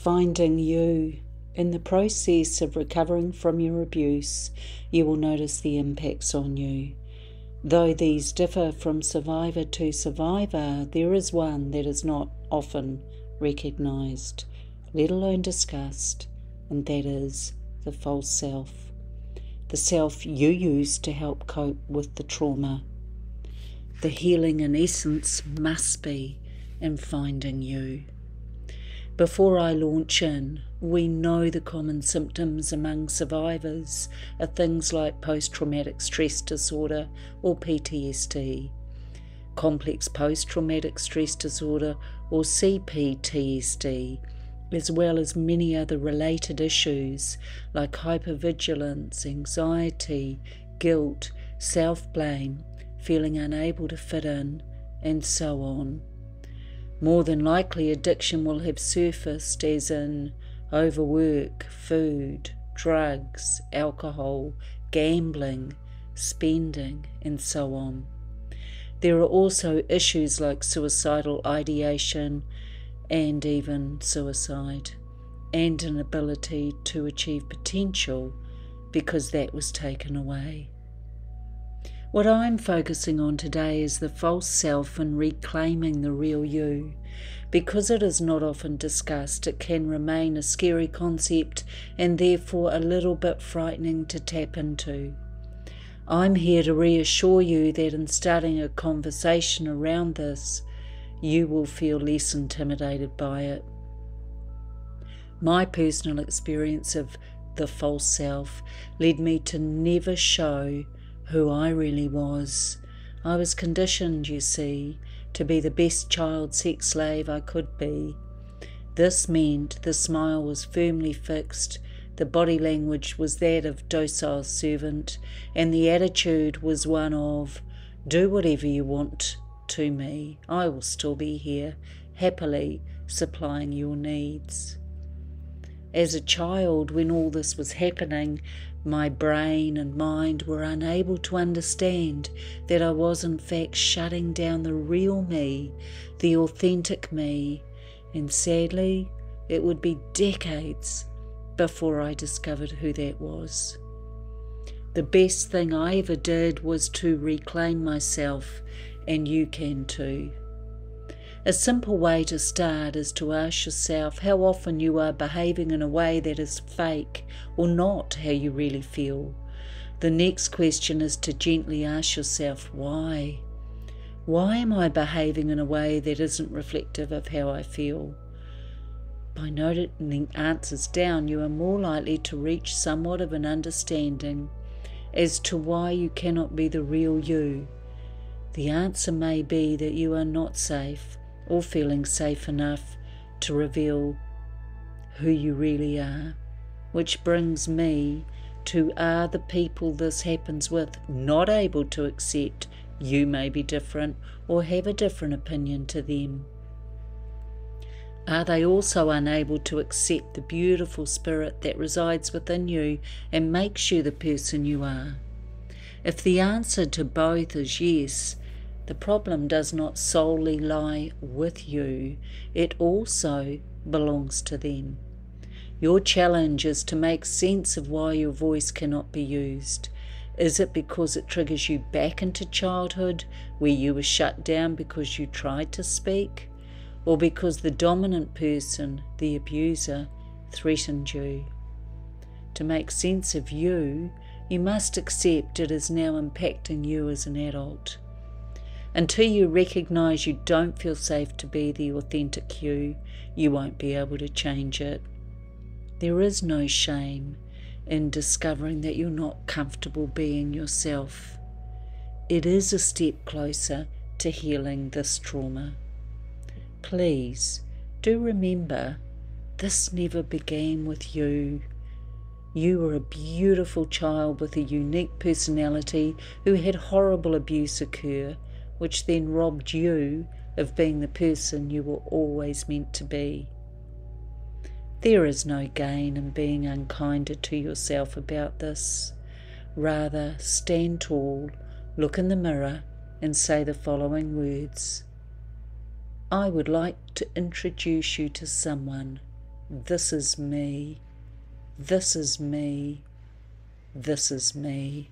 Finding you. In the process of recovering from your abuse, you will notice the impacts on you. Though these differ from survivor to survivor, there is one that is not often recognised, let alone discussed, and that is the false self. The self you use to help cope with the trauma. The healing in essence must be in finding you. Before I launch in, we know the common symptoms among survivors are things like post-traumatic stress disorder or PTSD, complex post-traumatic stress disorder or CPTSD, as well as many other related issues like hypervigilance, anxiety, guilt, self-blame, feeling unable to fit in, and so on. More than likely, addiction will have surfaced, as in overwork, food, drugs, alcohol, gambling, spending, and so on. There are also issues like suicidal ideation and even suicide, and an ability to achieve potential because that was taken away. What I'm focusing on today is the false self and reclaiming the real you. Because it is not often discussed, it can remain a scary concept and therefore a little bit frightening to tap into. I'm here to reassure you that in starting a conversation around this, you will feel less intimidated by it. My personal experience of the false self led me to never show who I really was. I was conditioned, you see, to be the best child sex slave I could be. This meant the smile was firmly fixed, the body language was that of docile servant, and the attitude was one of, do whatever you want to me, I will still be here, happily supplying your needs. As a child, when all this was happening, my brain and mind were unable to understand that I was in fact shutting down the real me, the authentic me, and sadly, it would be decades before I discovered who that was. The best thing I ever did was to reclaim myself, and you can too. A simple way to start is to ask yourself how often you are behaving in a way that is fake or not how you really feel. The next question is to gently ask yourself why. Why am I behaving in a way that isn't reflective of how I feel? By noting the answers down, you are more likely to reach somewhat of an understanding as to why you cannot be the real you. The answer may be that you are not safe or feeling safe enough to reveal who you really are. Which brings me to, are the people this happens with not able to accept you may be different or have a different opinion to them? Are they also unable to accept the beautiful spirit that resides within you and makes you the person you are? If the answer to both is yes, the problem does not solely lie with you, it also belongs to them. Your challenge is to make sense of why your voice cannot be used. Is it because it triggers you back into childhood, where you were shut down because you tried to speak? Or because the dominant person, the abuser, threatened you? To make sense of you, you must accept it is now impacting you as an adult. Until you recognise you don't feel safe to be the authentic you won't be able to change it. There is no shame in discovering that you're not comfortable being yourself. It is a step closer to healing this trauma. Please do remember, this never began with you. You were a beautiful child with a unique personality who had horrible abuse occur, which then robbed you of being the person you were always meant to be. There is no gain in being unkinder to yourself about this. Rather, stand tall, look in the mirror, and say the following words. I would like to introduce you to someone This is me. This is me. This is me.